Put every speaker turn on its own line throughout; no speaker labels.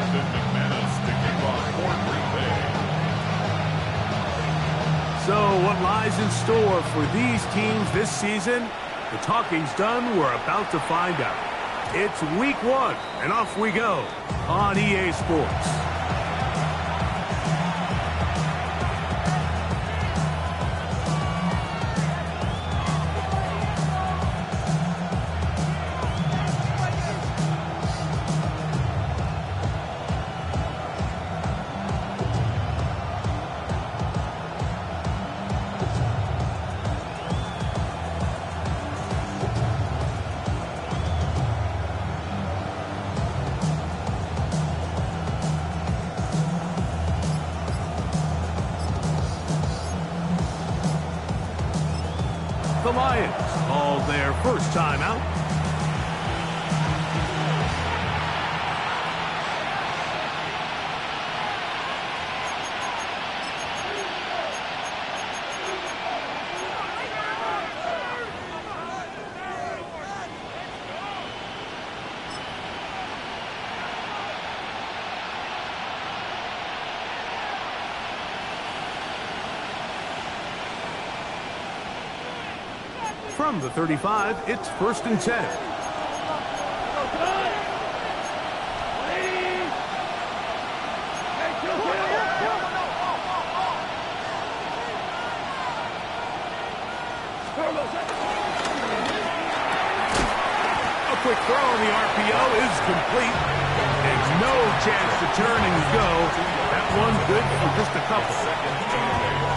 Brandon McManus to kick off for Green Bay.
So what lies in store for these teams this season? The talking's done. We're about to find out. It's week 1, and off we go on EA Sports. The Lions called their first timeout. From the 35, it's 1st and 10. A quick throw on the RPO is complete. There's no chance to turn and go. That one good for just a couple.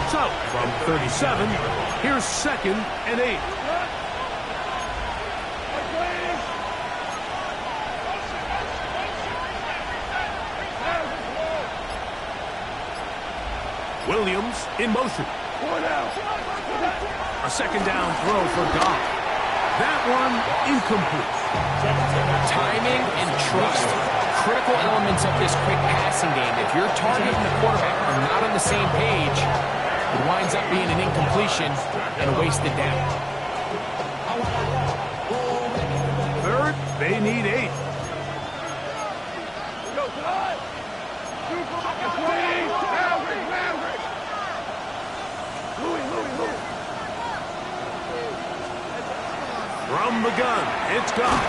So, from 37, here's 2nd and 8. Williams in motion. A 2nd down throw for Goff. That one incomplete.
Timing and trust, critical elements of this quick passing game. If your target and the quarterback are not on the same page, it winds up being an incompletion and a wasted down.
3rd, they need 8. From the gun, it's Goff.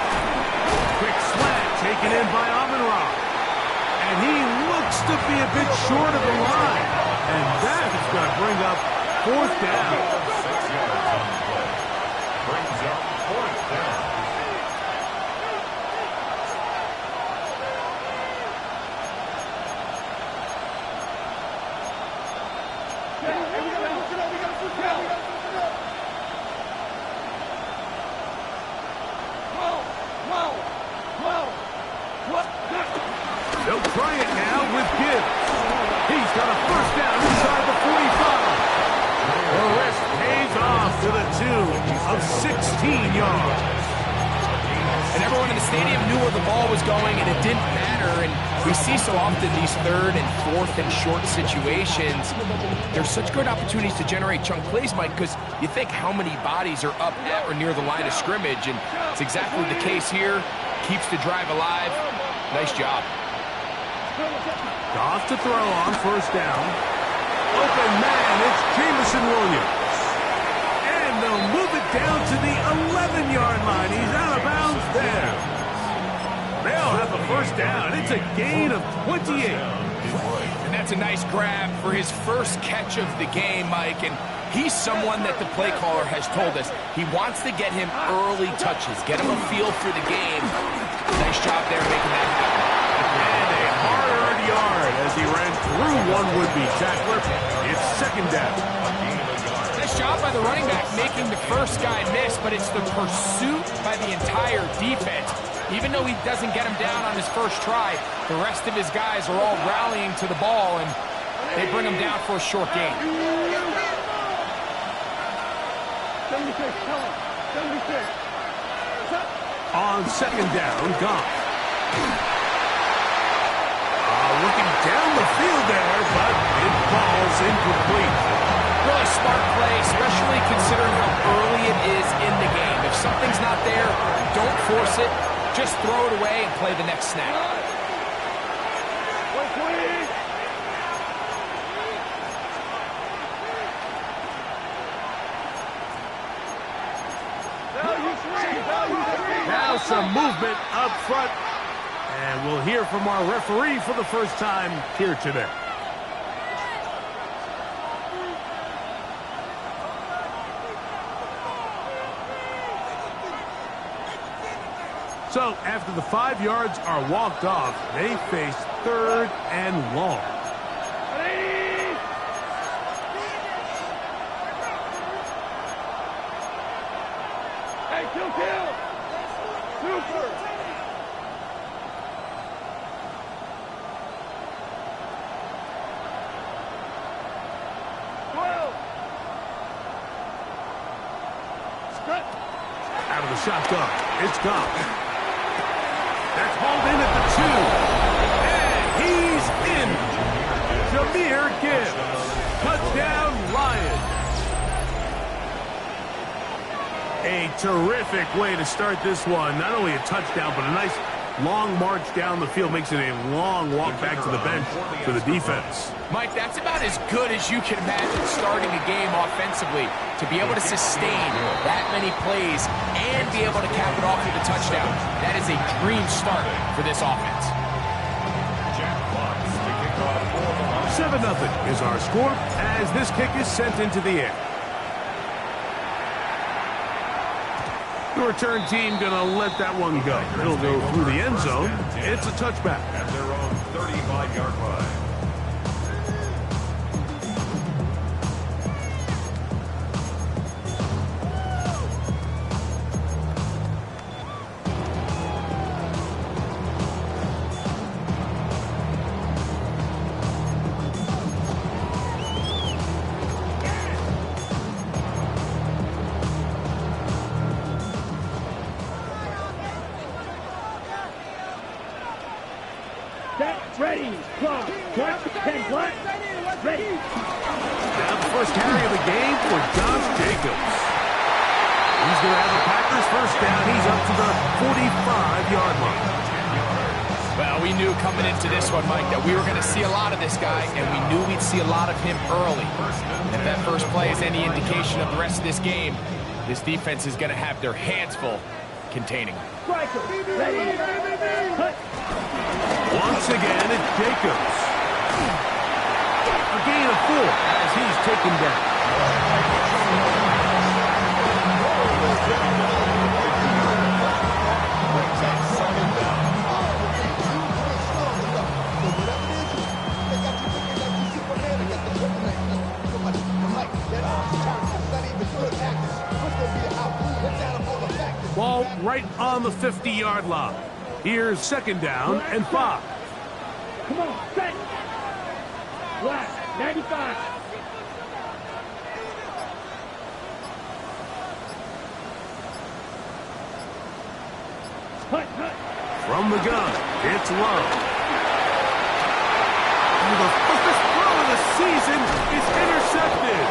Quick slant taken in by Amon-Ra. And he looks to be a bit short of the line. And that is going to bring up 4th down.
6 yards on the play. Brings up 4th down.
They'll try it now with Gibbs. He's got a 1st down inside the 45. The risk pays off to the tune of 16 yards.
And everyone in the stadium knew where the ball was going, and it didn't matter. And we see so often these 3rd and 4th and short situations. There's such good opportunities to generate chunk plays, Mike, because you think how many bodies are up at or near the line of scrimmage, and it's exactly the case here. Keeps the drive alive. Nice job.
Goff to throw on 1st down. Open man, it's Jameson Williams. And they'll move it down to the 11-yard line. He's out of bounds there. They'll have a 1st down. It's a gain of 28.
And that's a nice grab for his first catch of the game, Mike. And he's someone that the play caller has told us he wants to get him early touches, get him a feel for the game. Nice job there making that happen.
And a hard-earned yard as he ran through one would-be tackler. It's 2nd down.
Nice job by the running back making the first guy miss, but it's the pursuit by the entire defense. Even though he doesn't get him down on his first try, the rest of his guys are all rallying to the ball, and they bring him down for a short gain.
On 2nd down, Goff. Looking down the field there, but it falls incomplete.
Really smart play, especially considering how early it is in the game. If something's not there, don't force it. Just throw it away and play the next snap.
movement up front. And we'll hear from our referee for the first time here today. So after the 5 yards are walked off, they face 3rd and long.
Hey, kill! Super! 12! Strut!
Out of the shotgun, it's gone. That's hauled in at the 2. And he's in. Jahmyr Gibbs. Touchdown, Lions. A terrific way to start this one. Not only a touchdown, but a nice long march down the field. Makes it a long walk back to the bench for the defense.
Mike, that's about as good as you can imagine starting a game offensively. To be able to sustain that many plays and be able to cap it off with a touchdown. That is a dream start for this offense.
7-0 is our score as this kick is sent into the air. The return team going to let that one go. It'll go through the end zone. It's a touchback.
At their own 35-yard line.
Ready, close, watch, 10, what? Ready.
Now the first carry of the game for Josh Jacobs. He's going to have the Packers first down. He's up to the 45-yard line.
Well, we knew coming into this one, Mike, that we were going to see a lot of this guy, and we knew we'd see a lot of him early. If that first play is any indication of the rest of this game, this defense is going to have their hands full containing.
Striker, ready, cut.
Once again, it's Jacobs. A gain of 4 as he's taken down. Ball right on the 50-yard line. Here's 2nd down and 5.
Come on, set. Black, 95. Hut.
From the gun, it's Love. And the first throw of the season is intercepted.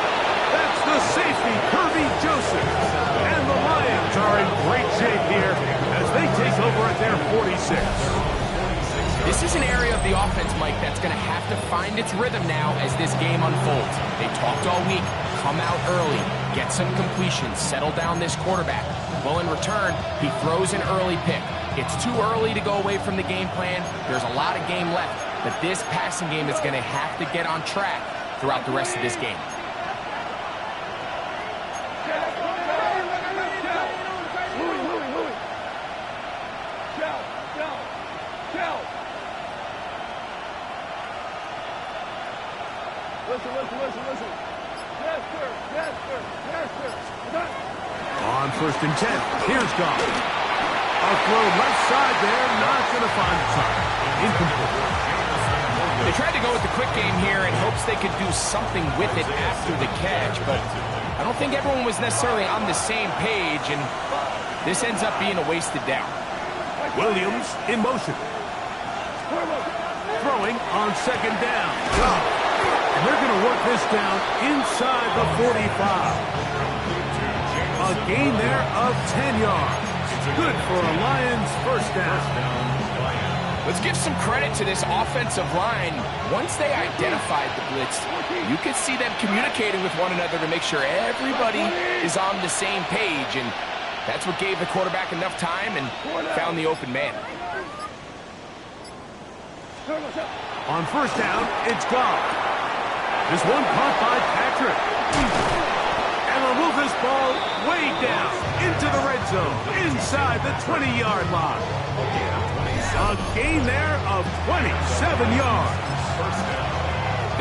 That's the safety, Kirby Joseph. And the Lions are in great shape here as they take over at their 46.
This is an area of the offense, Mike, that's going to have to find its rhythm now as this game unfolds. They talked all week, come out early, get some completions, settle down this quarterback. Well, in return, he throws an early pick. It's too early to go away from the game plan. There's a lot of game left, but this passing game is going to have to get on track throughout the rest of this game.
Listen. Yes, sir.
On 1st and 10, here's Goff. A throw left side there, not going to find time. Incomplete.
They tried to go with the quick game here in hopes they could do something with it after the catch, but I don't think everyone was necessarily on the same page, and this ends up being a wasted down.
Williams in motion. Throwing on 2nd down. And they're going to work this down inside the 45. A gain there of 10 yards. Good for a Lions first down.
Let's give some credit to this offensive line. Once they identified the blitz, you could see them communicating with one another to make sure everybody is on the same page. And That's what gave the quarterback enough time and found the open man.
On first down, it's Goff. This one caught by Patrick. And they'll move this ball way down into the red zone, inside the 20-yard line. A gain there of 27 yards.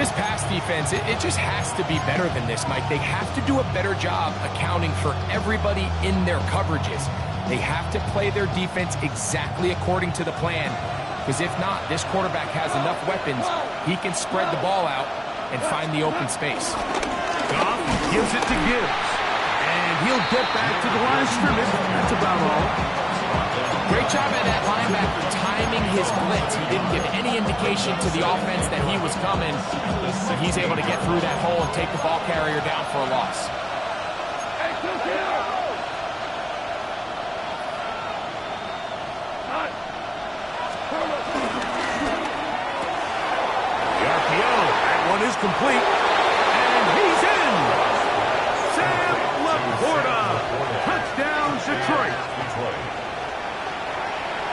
This pass defense, it just has to be better than this, Mike. They have to do a better job accounting for everybody in their coverages. They have to play their defense exactly according to the plan, because if not, this quarterback has enough weapons, he can spread the ball out and find the open space.
Goff gives it to Gibbs, and he'll get back to the line of scrimmage. That's about all.
Great job by that linebacker timing his blitz. He didn't give any indication to the offense that he was coming. He's able to get through that hole and take the ball carrier down for a loss.
The RPO, that one is complete, and he's in. Sam Laporta, touchdown Detroit.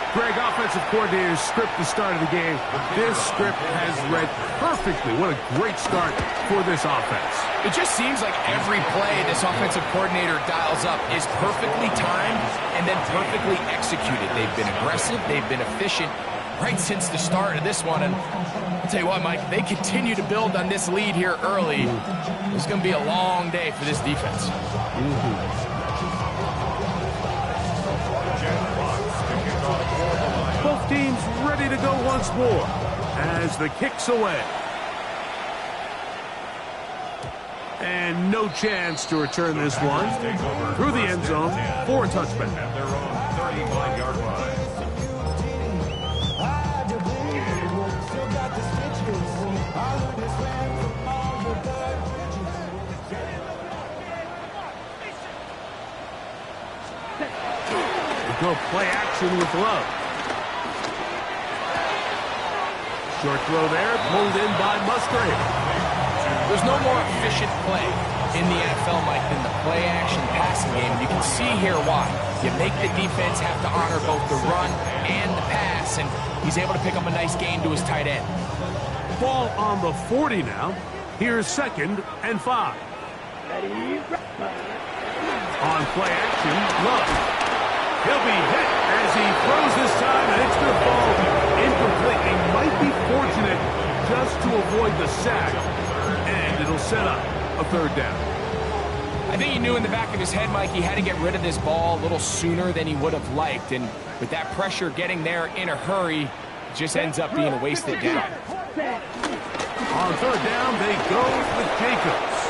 Greg, offensive coordinator's script the start of the game. This script has read perfectly. What a great start for this offense.
It just seems like every play this offensive coordinator dials up is perfectly timed and then perfectly executed. They've been aggressive, they've been efficient right since the start of this one. And I'll tell you what, Mike, they continue to build on this lead here early. It's going to be a long day for this defense.
Both teams ready to go once more as the kick's away. And no chance to return this one through the end zone for a touchback.
At their own 35-yard line.
They go play action with Love. Short throw there, pulled in by Musgrave.
There's no more efficient play in the NFL, Mike, than the play-action passing game. You can see here why. You make the defense have to honor both the run and the pass, and he's able to pick up a nice gain to his tight end.
Ball on the 40 now. Here's 2nd and 5. On play action, Love. He'll be hit as he throws this time, and it's going to fall incomplete. He might be fortunate just to avoid the sack, and it'll set up a 3rd down.
I think he knew in the back of his head, Mike, he had to get rid of this ball a little sooner than he would have liked, and with that pressure getting there in a hurry, it just ends up being a wasted down.
On 3rd down, they go with Jacobs.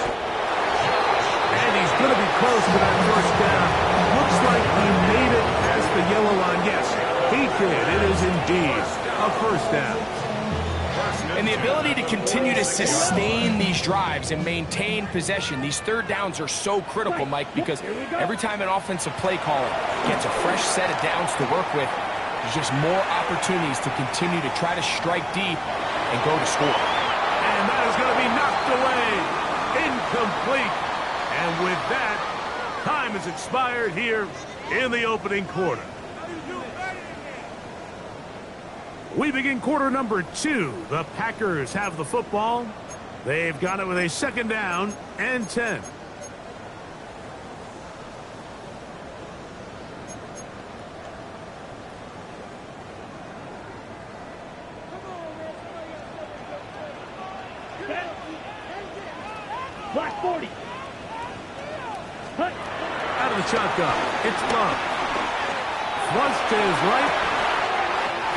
And he's going to be close to that 1st down. Looks like he made it past the yellow line. Yes, he did. It is indeed a 1st down.
And the ability to continue to sustain these drives and maintain possession, these 3rd downs are so critical, Mike, because every time an offensive play caller gets a fresh set of downs to work with, there's just more opportunities to continue to try to strike deep and go to score.
And that is going to be knocked away. Incomplete. And with that, time has expired here in the opening quarter. We begin quarter number 2. The Packers have the football. They've got it with a 2nd down and 10.
Black 40.
Out of the shotgun, it's Love. Thrust to his right.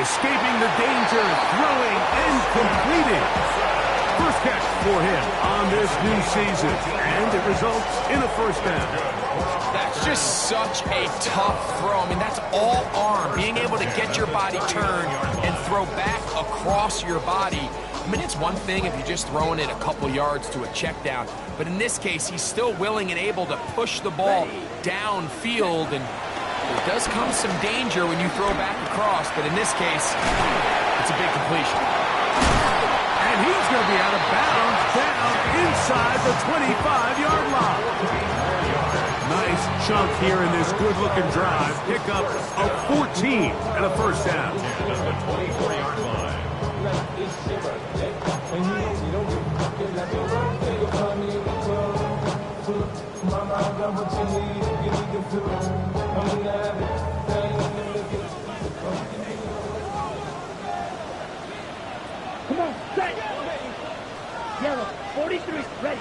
Escaping the danger, throwing and completing. First catch for him on this new season, and it results in a 1st down.
That's just such a tough throw. I mean, that's all arm. Being able to get your body turned and throw back across your body. I mean, it's one thing if you're just throwing it a couple yards to a check down, but in this case, he's still willing and able to push the ball downfield, and there does come some danger when you throw back across, but in this case, it's a big completion.
And he's going to be out of bounds down inside the 25-yard line. Nice chunk here in this good-looking drive. Pick up a 14 and a first down.
And at the 24-yard line.
Come on, set. Yellow, 43, ready.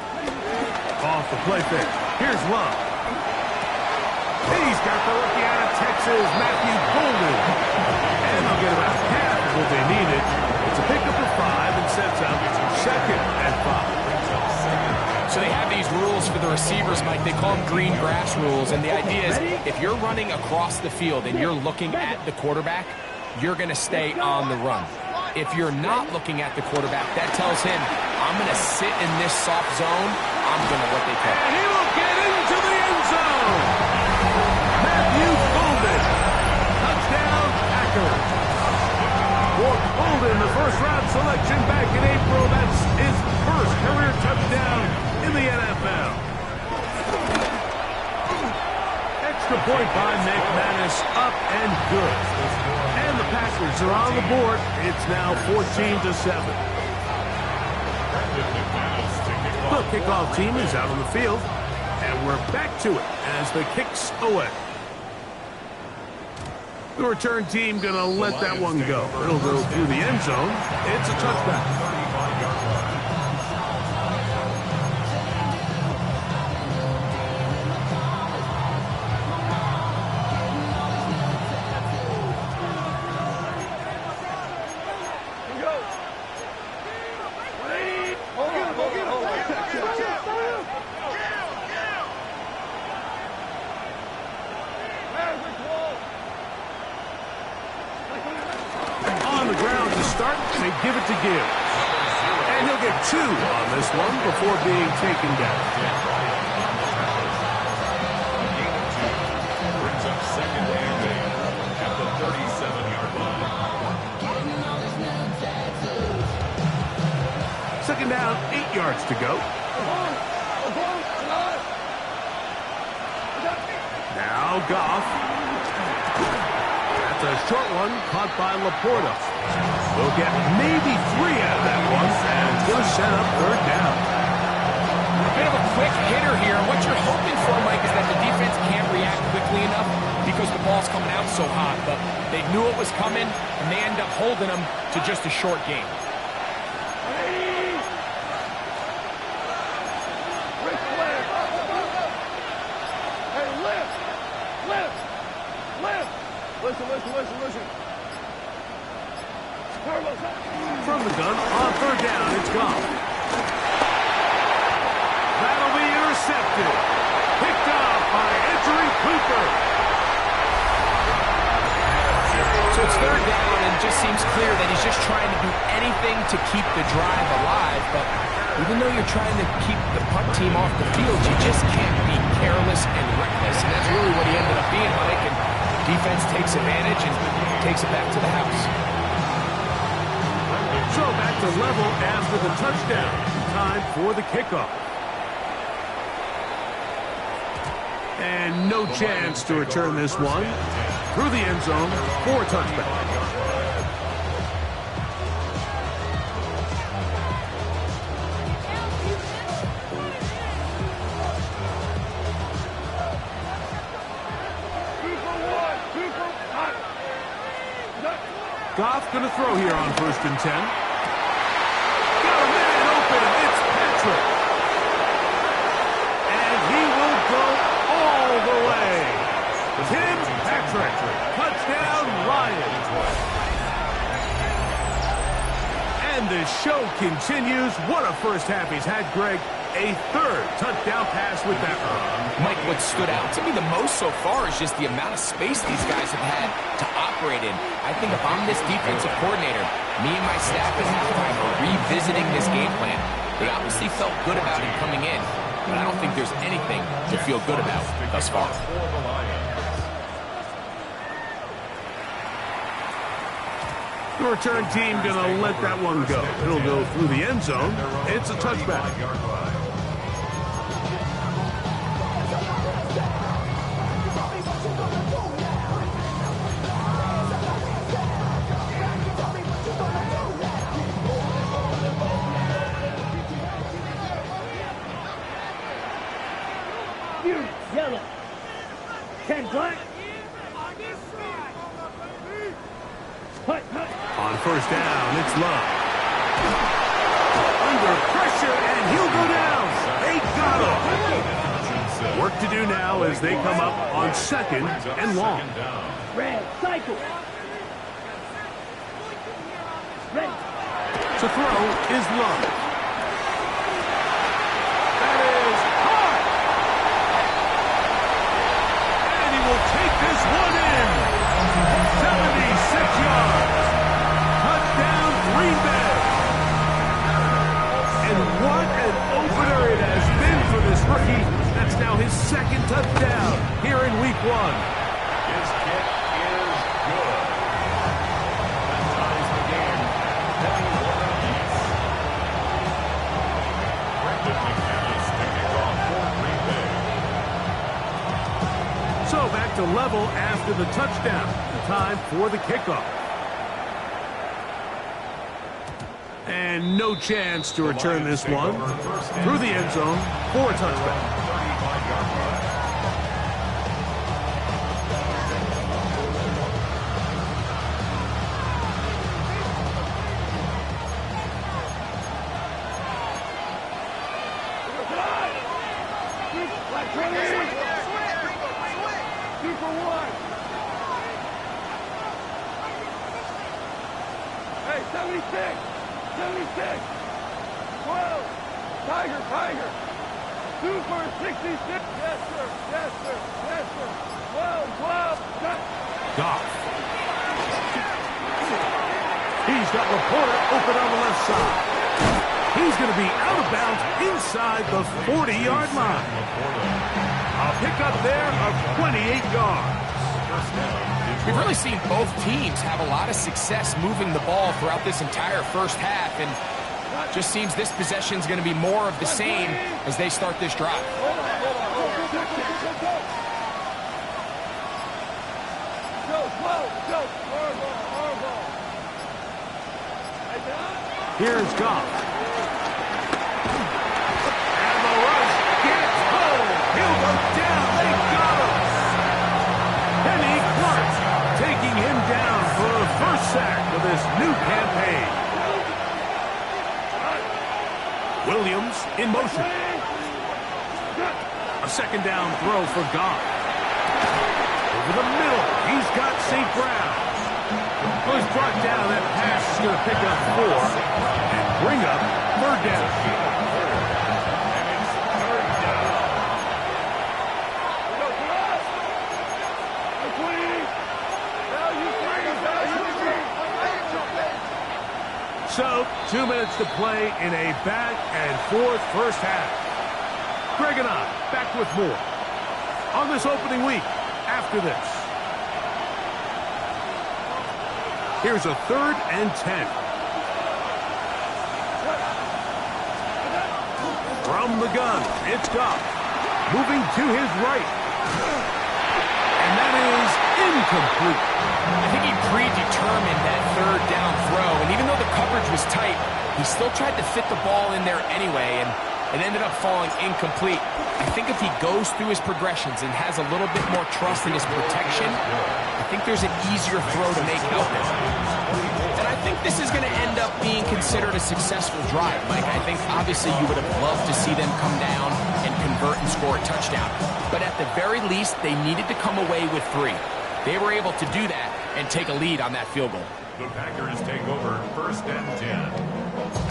Off the play fake. Here's Love. He's got the rookie out of Texas, Matthew Golden. And they'll get about half of what they needed. It's a pickup of 5 and sets up second and 5.
So they have these rules for the receivers, Mike. They call them green grass rules. And the idea is if you're running across the field and you're looking at the quarterback, you're going to stay on the run. If you're not looking at the quarterback, that tells him, I'm going to sit in this soft zone. I'm going to what they call.
And he will get into the end zone. Matthew Golden. Touchdown, Packers. For Golden, the first-round selection back in April. That's his first career touchdown in the NFL. Extra point by McManus, up and good. And the Packers are on the board. It's now 14-7. The kickoff team is out on the field, and we're back to it as the kick's away. The return team going to let that one go. It'll go through the end zone. It's a touchback. They give it to Gibbs. And he'll get 2 on this one before being taken down.
Brings up second and 8 at the 37-yard line.
Second down, 8 yards to go. Now Goff. That's a short one caught by Laporta. They'll get maybe 3 out of that one, and it's going to set up third down.
A bit of a quick hitter here. What you're hoping for, Mike, is that the defense can't react quickly enough because the ball's coming out so hot. But they knew it was coming, and they end up holding them to just a short game.
Listen.
From the gun, on third down, it's gone. That'll be intercepted. Picked off by Edgerrin Cooper.
So it's third down, and it just seems clear that he's just trying to do anything to keep the drive alive. But even though you're trying to keep the punt team off the field, you just can't be careless and reckless. And that's really what he ended up being, Mike. And defense takes advantage and takes it back to the house.
So back to level after the touchdown. Time for the kickoff. And no chance to return this one. Through the end zone for a touchback. Goff going to throw here on 1st and 10. Got a man open. It's Patrick. And he will go all the way. Tim Patrick. Touchdown, Lions. And the show continues. What a first half he's had, Greg. A 3rd touchdown pass with that run.
Mike, what stood out to me the most so far is just the amount of space these guys have had to operate in. I think if I'm this defensive coordinator, me and my staff at halftime are revisiting this game plan. They obviously felt good about it coming in, but I don't think there's anything to feel good about thus far.
The return team going to let that one go. It'll go through the end zone. It's a touchback.
black. Hut.
On first down, it's Love. Under pressure, and he'll go down. They got him. Work to do now as they come up on second and long.
Red, cycle. Ready.
To throw is Love. That is hard. And he will take this one in. 76 yards. Touchdown, Green Bay. And what an opener it has been for this rookie. That's now his second touchdown here in week 1.
His kick is good. That ties the game at 21 apiece. Brendan McManus to kick off for Green Bay.
So back to level after the touchdown. Time for the kickoff. And no chance to return this one through the end zone for a touchdown.
35-yard line.
Hey, 76! 76! 12! Tiger! 2 for 66! Yes, sir! Yes, sir! Yes, sir! 12! Cut!
Goff. He's got Laporta open on the left side. He's going to be out of bounds inside the 40-yard line. A pickup there of 28 yards.
We've really seen both teams have a lot of success moving the ball throughout this entire first half, and just seems this possession is going to be more of the same as they start this drive.
Here's Goff. And the rush gets home. He'll go down. They got him. Kenny Clark taking him down for a first sack of this new campaign. Williams in motion. A second down throw for Goff. Over the middle, he's got St. Brown. Was brought down. That pass is going to pick up 4 and bring up third down. So, 2 minutes to play in a back-and-forth first half. Greg and I back with more on this opening week after this. Here's a 3rd and 10. From the gun, it's Goff. Moving to his right. And that is incomplete.
I think he predetermined that third down throw, and even though the coverage was tight, he still tried to fit the ball in there anyway, and it ended up falling incomplete. I think if he goes through his progressions and has a little bit more trust in his protection, I think there's an easier throw to make out there. And I think this is going to end up being considered a successful drive, Mike. I think obviously you would have loved to see them come down and convert and score a touchdown. But at the very least, they needed to come away with 3. They were able to do that and take a lead on that field goal.
The Packers take over 1st and 10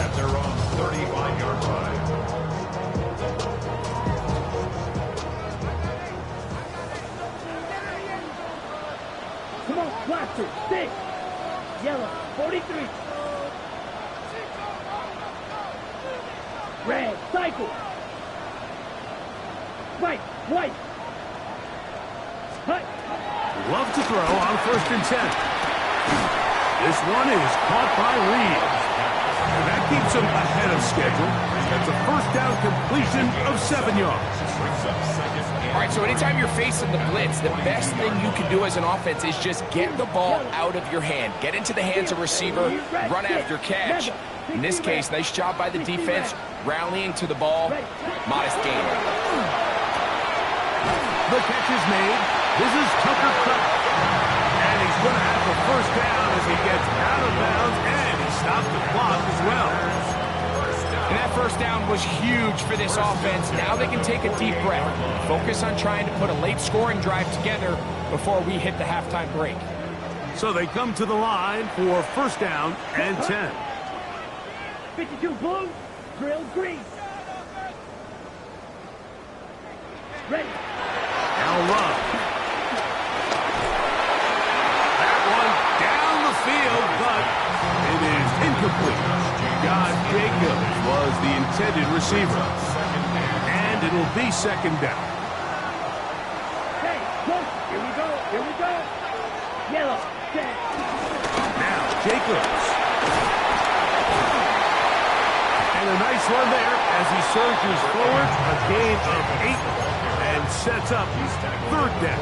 at their own 35-yard line.
Come on, blaster, stick. Yellow, 43. Red, cycle. White. Hut.
Love to throw on 1st and 10. This one is caught by Reed. And that keeps him ahead of schedule. That's a first down completion of 7 yards.
All right, so anytime you're facing the blitz, the best thing you can do as an offense is just get the ball out of your hand. Get into the hands of receiver, run after catch. In this case, nice job by the defense, rallying to the ball. Modest gain.
The catch is made. This is Tucker Cup. And he's going to have the first down as he gets out of bounds, and he stopped the clock as well.
And that first down was huge for this offense. Now they can take a deep breath, focus on trying to put a late scoring drive together before we hit the halftime break.
So they come to the line for first down and 10.
52 blue, drill green. Ready.
Now Love. That one down the field, but it is incomplete. Josh Jacobs was the intended receiver. And it'll be second down.
Hey, look, here we go, here we go. Yellow, set.
Now Jacobs. And a nice run there as he surges forward. A gain of 8 and sets up third down.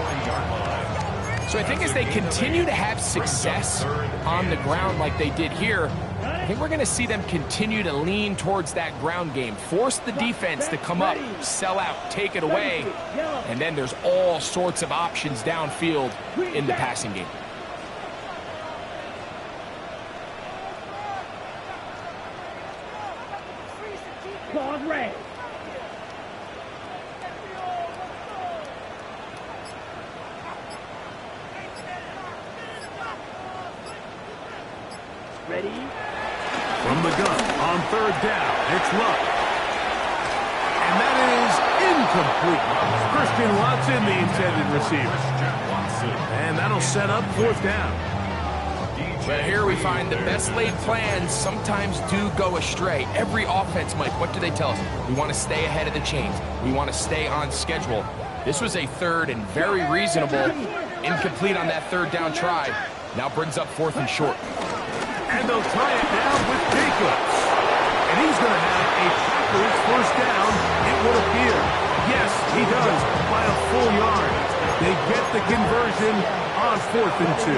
So I think as they continue to have success on the ground like they did here, I think we're going to see them continue to lean towards that ground game. Force the defense to come up, sell out, take it away, and then there's all sorts of options downfield in the passing game.
Claude Ray. Ready?
From the gun on third down, it's Love. And that is incomplete. Christian Watson, the intended receiver. And that'll set up fourth down.
But here we find the best laid plans sometimes do go astray. Every offense, Mike, what do they tell us? We want to stay ahead of the chains. We want to stay on schedule. This was a third and very reasonable. Incomplete on that third down try. Now brings up fourth and short.
And they'll try it now with Jacobs. And he's going to have a Packers first down, it would appear. Yes, he does, by a full yard. They get the conversion on 4th and 2.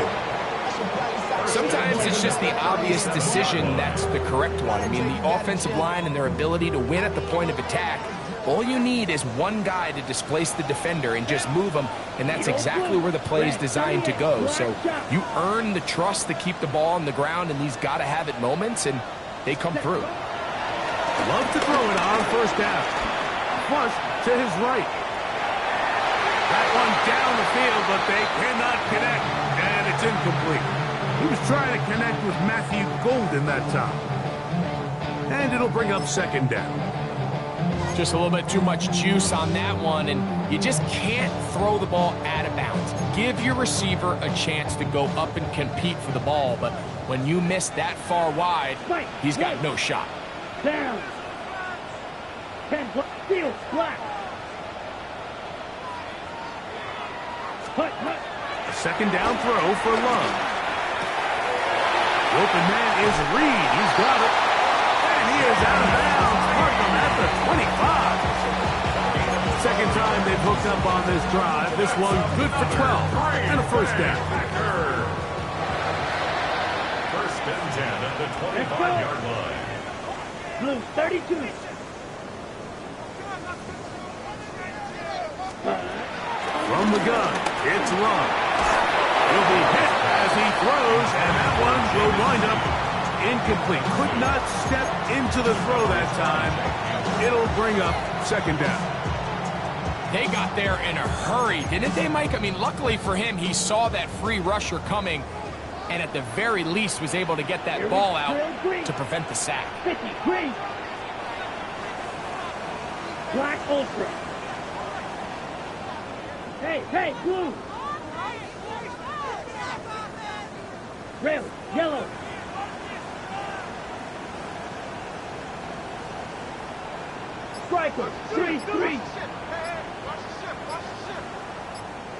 Sometimes it's just the obvious decision that's the correct one. I mean, the offensive line and their ability to win at the point of attack, all you need is one guy to displace the defender and just move them, and that's exactly where the play is designed to go. So you earn the trust to keep the ball on the ground in these gotta-have-it moments, and they come through.
Love to throw it on first down. Flush to his right. That one down the field, but they cannot connect, and it's incomplete. He was trying to connect with Matthew Golden that time. And it'll bring up second down.
Just a little bit too much juice on that one, and you just can't throw the ball out of bounds. Give your receiver a chance to go up and compete for the ball, but when you miss that far wide, he's got no shot.
Down. 10 field, black. Hut, hut.
A second down throw for Love. The open man is Reed. He's got it. And he is out of bounds. Mark him at the 25. Second time they've hooked up on this drive. This one good for 12. And a first down.
First and 10 at the 25-yard line.
Blue 32.
From the gun, it's Love. He'll be hit as he throws, and that one will wind up incomplete. Could not step into the throw that time. It'll bring up second down.
They got there in a hurry, didn't they, Mike? I mean, luckily for him, he saw that free rusher coming, and at the very least was able to get that ball out to prevent the sack.
50, green. Black ultra. Hey, blue. Red, yellow. Striker, 3-3.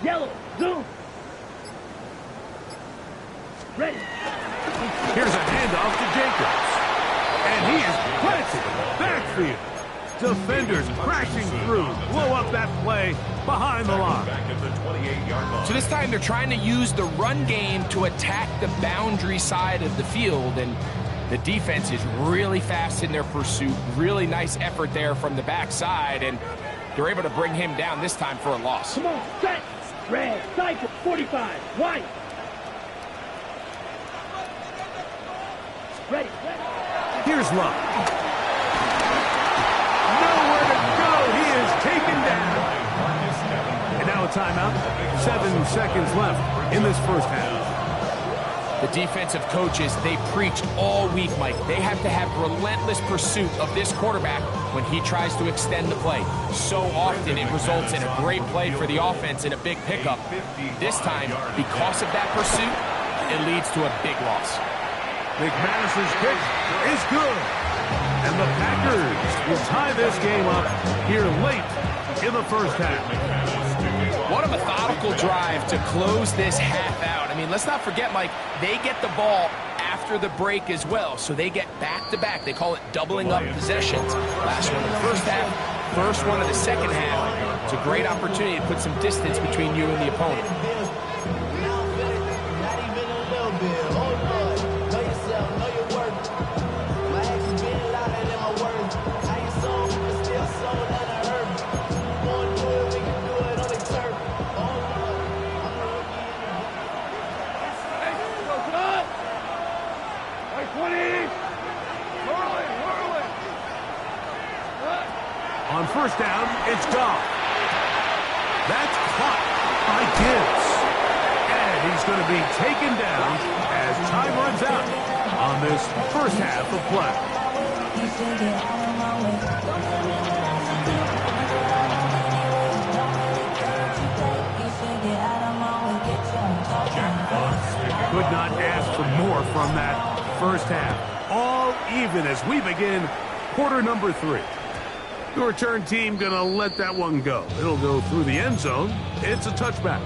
Yellow, zoom. Ready.
Here's a handoff to Jacobs. And he is planted in the backfield. Defenders crashing through, blow up that play behind the line.
Back at the 28-yard line.
So this time they're trying to use the run game to attack the boundary side of the field, and the defense is really fast in their pursuit. Really nice effort there from the backside, and They're able to bring him down this time for a loss.
Come on, set. Red, cycle, 45, white. Ready, ready.
Here's Love. Nowhere to go. He is taken down. And now a timeout. 7 seconds left in this first half.
The defensive coaches, they preach all week, Mike. They have to have relentless pursuit of this quarterback when he tries to extend the play. So often it results in a great play for the offense and a big pickup. This time, because of that pursuit, it leads to a big loss.
McManus's kick is good. And the Packers will tie this game up here late in the first half.
What a methodical drive to close this half out. I mean, let's not forget, Mike, they get the ball after the break as well, so they get back-to-back. They call it doubling up possessions. Last one in the first half, first one in the second half. It's a great opportunity to put some distance between you and the opponent.
On first down, it's Goff. That's caught by Gibbs. And he's going to be taken down as time runs out on this first half of play. Could not ask for more from that first half. All even as we begin quarter number 3. The return team going to let that one go. It'll go through the end zone. It's a touchback.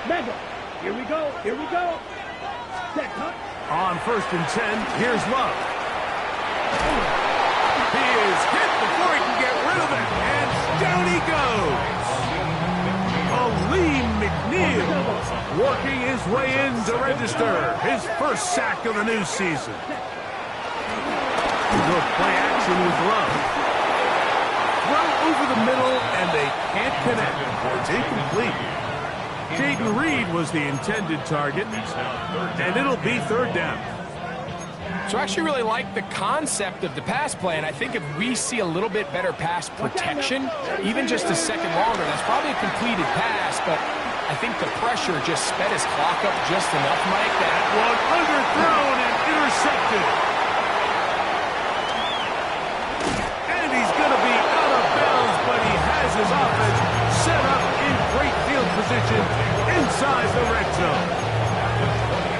Mega. Here we go. Here we go. Set, cut.
On first and 10, here's Love. He is hit before he can get rid of it, and down he goes. Aleem McNeil working his way in to register his first sack of the new season. Good play action with Love. Throw over the middle, and they can't connect. It's incomplete. Jaden Reed was the intended target, and it'll be third down.
So I actually really like the concept of the pass play, and I think if we see a little bit better pass protection, even just a second longer, that's probably a completed pass, but I think the pressure just sped his clock up just enough, Mike.
That one underthrown and intercepted. And he's going to be out of bounds, but he has his offense set up in great field position inside the red zone.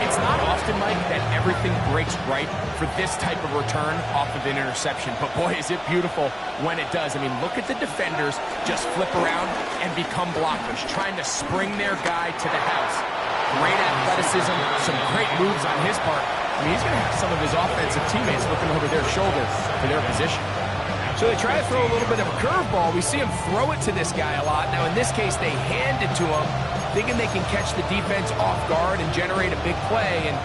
It's not often, Mike, that everything breaks right for this type of return off of an interception. But, boy, is it beautiful when it does. I mean, look at the defenders just flip around and become blockers, trying to spring their guy to the house. Great athleticism, some great moves on his part. I mean, he's going to have some of his offensive teammates looking over their shoulder for their position. So they try to throw a little bit of a curveball. We see him throw it to this guy a lot. Now, in this case, they hand it to him, thinking they can catch the defense off guard and generate a big play. And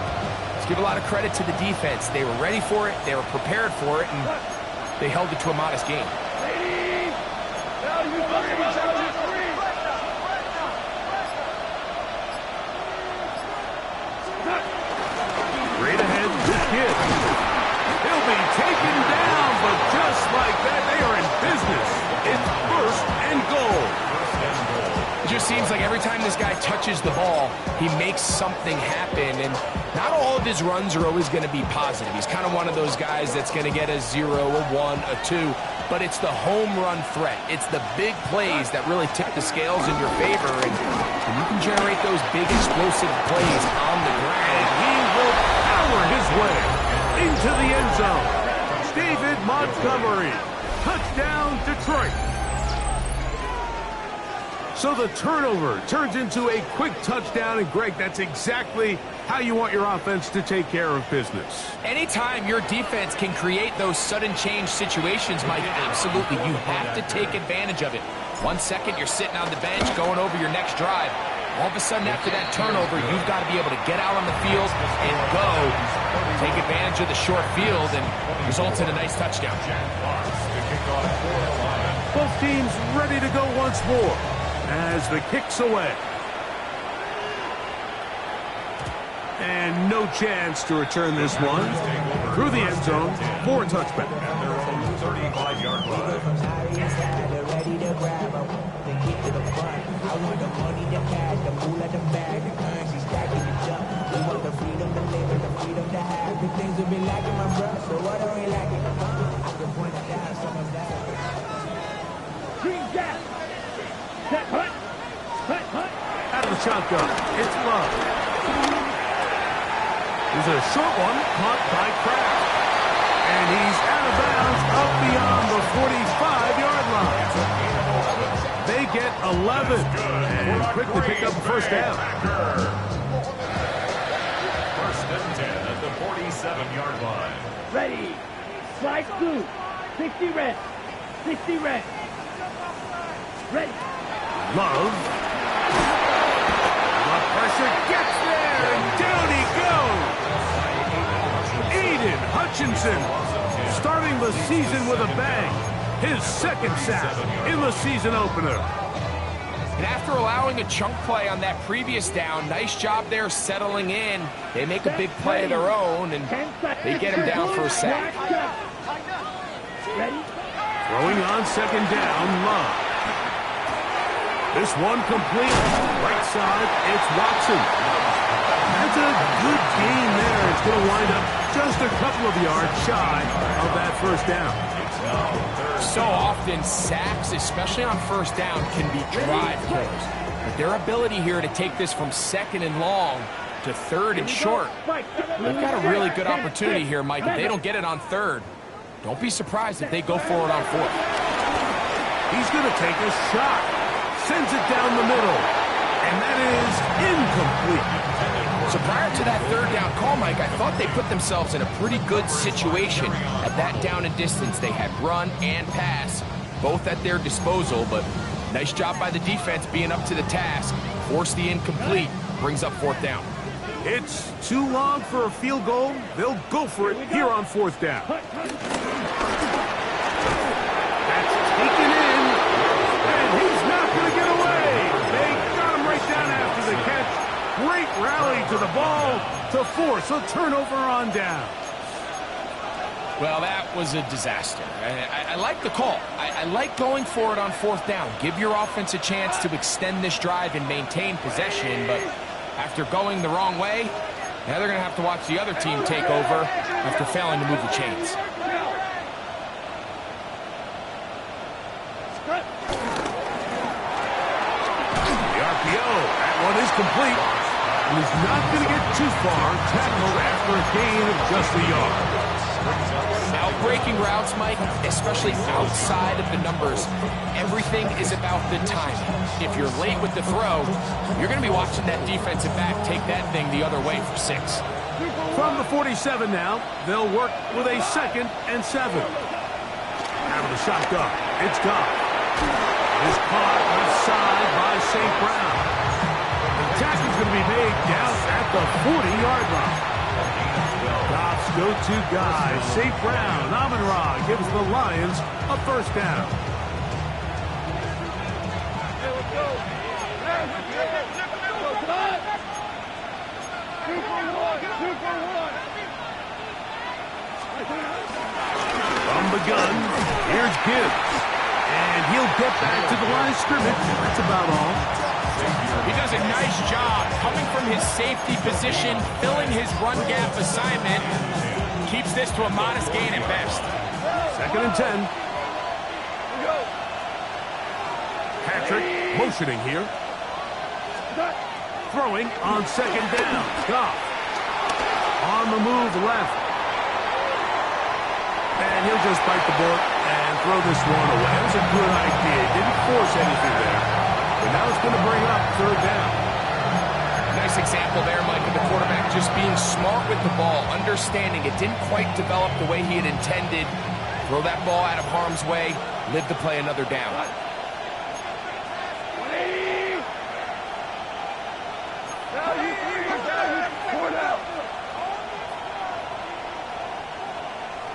let's give a lot of credit to the defense. They were ready for it, they were prepared for it, and they held it to a modest game.
Straight ahead to Gibbs. He'll be taken down, but just like that, they are in business. It's first and goal.
It just seems like every time this guy touches the ball, he makes something happen, and not all of his runs are always going to be positive. He's kind of one of those guys that's going to get a 0, a 1, a 2, but it's the home run threat. It's the big plays that really tip the scales in your favor, and when you can generate those big explosive plays on the ground,
He will power his way into the end zone. David Montgomery, touchdown Detroit. So the turnover turns into a quick touchdown, and Greg, that's exactly how you want your offense to take care of business.
Anytime your defense can create those sudden change situations, Mike, absolutely, you have to take advantage of it. 1 second, you're sitting on the bench, going over your next drive. All of a sudden, after that turnover, you've got to be able to get out on the field and go. Take advantage of the short field and results in a nice touchdown.
Both teams ready to go once more as the kick's away. And no chance to return this one through the end zone for a touchback.
At their own 35-yard line.
Green gas. Set hut. Hut, hut.
Out of the shotgun, it's Love. There's a short one caught by Kraft. And he's out of bounds up beyond the 45-yard line. They get 11 and quickly pick up the first down.
First and 10 at the 47-yard line.
Ready. Slide through. 60 red. 60 red. Ready.
Love. The pressure gets there, and down he goes. Aiden Hutchinson starting the season with a bang. His second sack in the season opener.
And after allowing a chunk play on that previous down, nice job there settling in. They make a big play of their own, and they get him down for a sack.
Ready.
Throwing on second down, Love. This one complete. Right side, it's Watson. That's a good gain there. It's going to wind up just a couple of yards shy of that first down.
So often, sacks, especially on first down, can be drive killers. But their ability here to take this from second and long to third and short, they've got a really good opportunity here, Mike. If they don't get it on third, don't be surprised if they go for it on fourth.
He's going to take a shot. Sends it down the middle. And that is incomplete.
So prior to that third down call, Mike, I thought they put themselves in a pretty good situation at that down and distance. They had run and pass, both at their disposal, but nice job by the defense being up to the task. Force the incomplete, brings up fourth down.
It's too long for a field goal. They'll go for it here on fourth down. That's taken in, and he's not going to get away. They got him right down after the catch. Great rally to the ball to force a turnover on down.
Well, that was a disaster. I like the call. I like going for it on fourth down. Give your offense a chance to extend this drive and maintain possession, but after going the wrong way, now they're going to have to watch the other team take over after failing to move the chains.
The RPO, that one is complete. He's not going to get too far. Tackled after a gain of just a yard.
Now, breaking routes, Mike, especially outside of the numbers, everything is about the timing. If you're late with the throw, you're going to be watching that defensive back take that thing the other way for 6.
From the 47 now, they'll work with a 2nd and 7. Out of the shotgun, it's Goff. Is caught left side by St. Brown. The tackle's going to be made down at the 40-yard line. Goff's go-to guy, St. Brown. Amon-Ra gives the Lions a first down. From the gun, here's Gibbs. And he'll get back to the line of scrimmage. That's about all.
He does a nice job coming from his safety position, filling his run gap assignment. Keeps this to a modest gain at best.
2nd and 10. Patrick motioning here. Throwing on 2nd down. Goff on the move left. And he'll just bite the bullet and throw this one away. That was a good idea. Didn't force anything there. And now it's going to bring up third down.
Nice example there, Mike, of the quarterback just being smart with the ball, understanding it didn't quite develop the way he had intended. Throw that ball out of harm's way, live to play another down.
Value 3, value 4 down.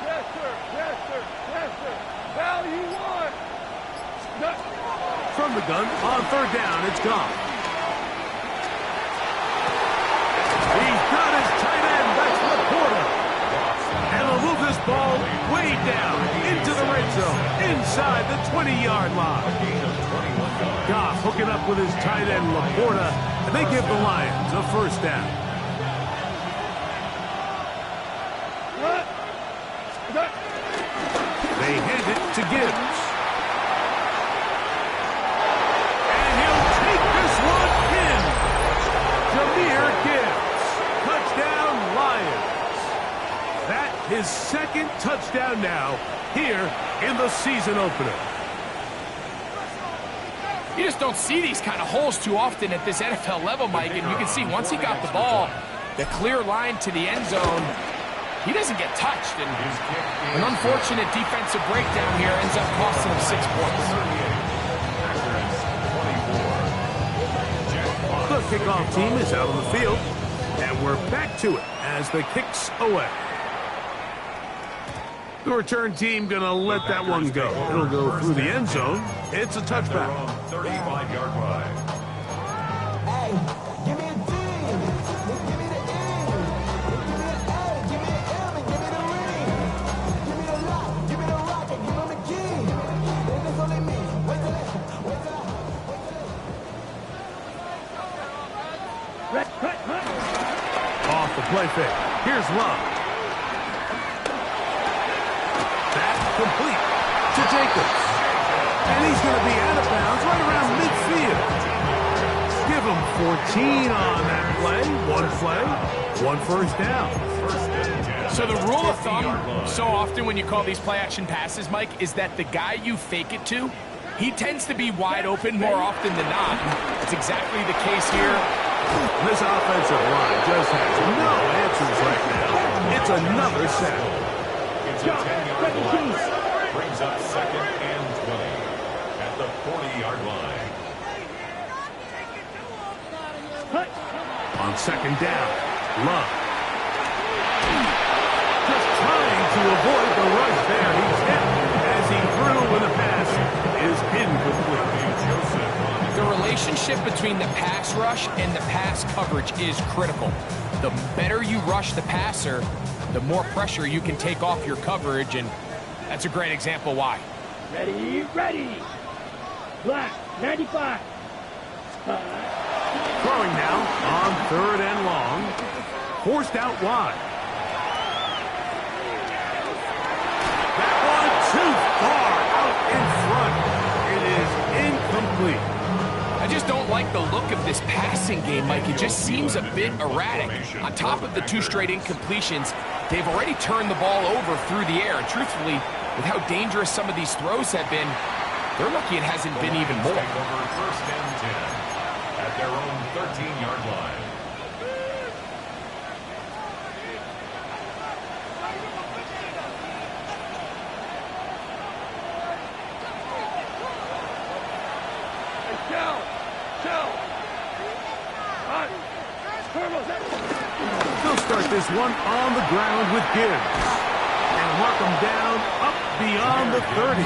Yes, sir, yes, sir, yes, sir. Value 1.
From the gun, on third down, it's gone. He's got his tight end, that's Laporta. And he'll move this ball way down into the red zone, inside the 20-yard line. Goff hooking up with his tight end, Laporta, and they give the Lions a first down. They hand it to Gibbs. And he'll take this one in. Jahmyr Gibbs. Touchdown, Lions. That his second touchdown now here in the season opener.
You just don't see these kind of holes too often at this NFL level, Mike, and you can see once he got the ball, the clear line to the end zone, he doesn't get touched, and an unfortunate defensive breakdown here ends up costing him 6 points.
The kickoff team is out on the field, and we're back to it as the kick's away. The return team going to let that one go. It'll go through the end zone. It's a touchback.
35-yard line.
Hey, give me a D. Give me the E. Give me the A. Give me the M. And give me the ring. Give me the lock. Give me the rock. And give him the key. If it's only me. Wait till
Off the play fake. Here's Love. That's complete to Jacobs. And he's going to be out of bounds right around midfield. Give him 14 on that play. One first down.
So the rule of thumb, so often when you call these play-action passes, Mike, is that the guy you fake it to, he tends to be wide open more often than not. It's exactly the case here.
This offensive line just has no answers right now. It's another sack.
It's a 10-yard line. Brings up second and 20 at the 40-yard line.
On second down, Love. Just trying to avoid the rush there. He's hit as he threw when the pass is incomplete.
The relationship between the pass rush and the pass coverage is critical. The better you rush the passer, the more pressure you can take off your coverage, and that's a great example why.
Ready, ready. Black, 95.
Throwing now on third and long. Forced out wide. That one too far out in front. It is incomplete.
I just don't like the look of this passing game, Mike. It just seems a bit erratic. On top of the 2 straight incompletions, they've already turned the ball over through the air. And truthfully, with how dangerous some of these throws have been, they're lucky it hasn't been even more.
Take over first and 10 at their own 13-yard line.
They'll start this one on the ground with Gibbs. And mark him down up beyond the 30.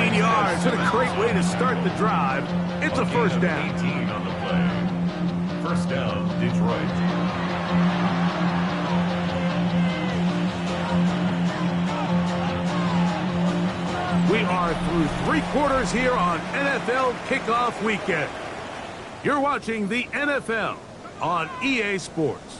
18 yards. And a great way to start the drive. It's a first down.
18 on the play. First down, Detroit.
We are through 3 quarters here on NFL Kickoff Weekend. You're watching the NFL on EA Sports.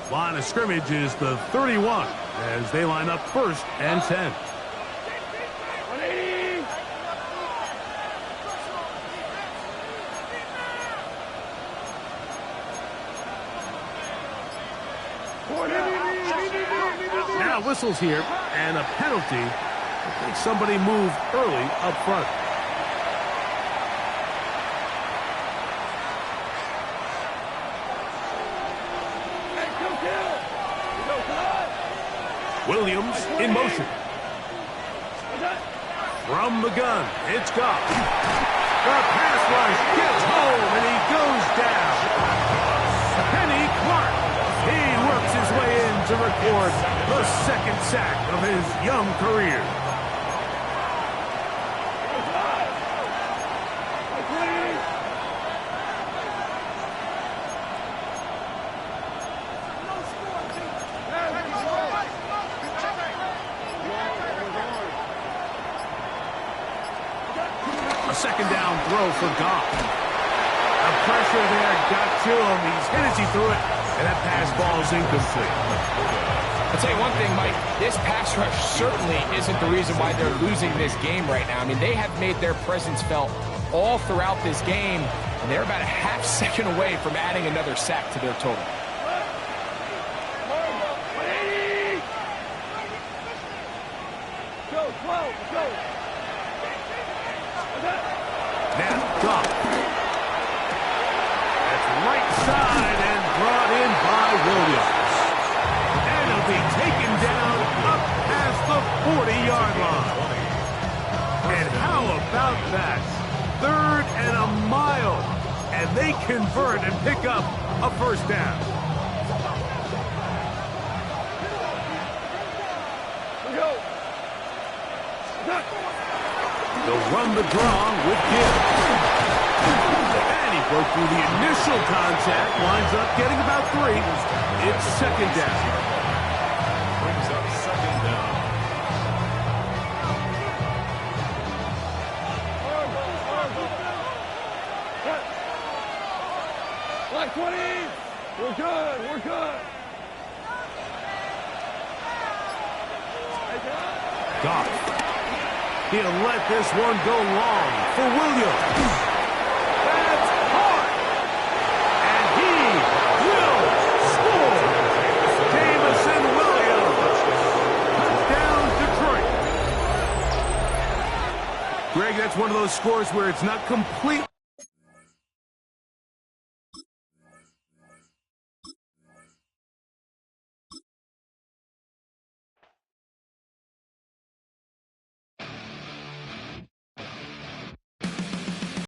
Line of scrimmage is the 31 as they line up 1st and 10.
180.
Now whistles here and a penalty. I think somebody moved early up front. Williams in motion. From the gun, it's Goff. The pass rush gets home, and he goes down. Kenny Clark. He works his way in to record the 2nd sack of his young career. A 2nd down throw for Goff. The pressure there got to him. He's hit as he threw it, and that pass ball is incomplete.
I'll tell you one thing, Mike. This pass rush certainly isn't the reason why they're losing this game right now. I mean, they have made their presence felt all throughout this game, and they're about a half second away from adding another sack to their total.
Go, 12, go.
Now, Goff. That's right side and brought in by Williams. And he'll be taken down up past the 40-yard line. And how about that? 3rd and a mile. And they convert and pick up a 1st down. They'll run the draw with Gibbs. And he broke through the initial contact, winds up getting about 3. It's 2nd down.
Brings up 2nd down.
Black 20. We're good. We're good.
Goff. He'll let this one go long for Williams. That's hard. And he will score. Jameson Williams. Touchdown, Detroit. Greg, that's one of those scores where it's not complete.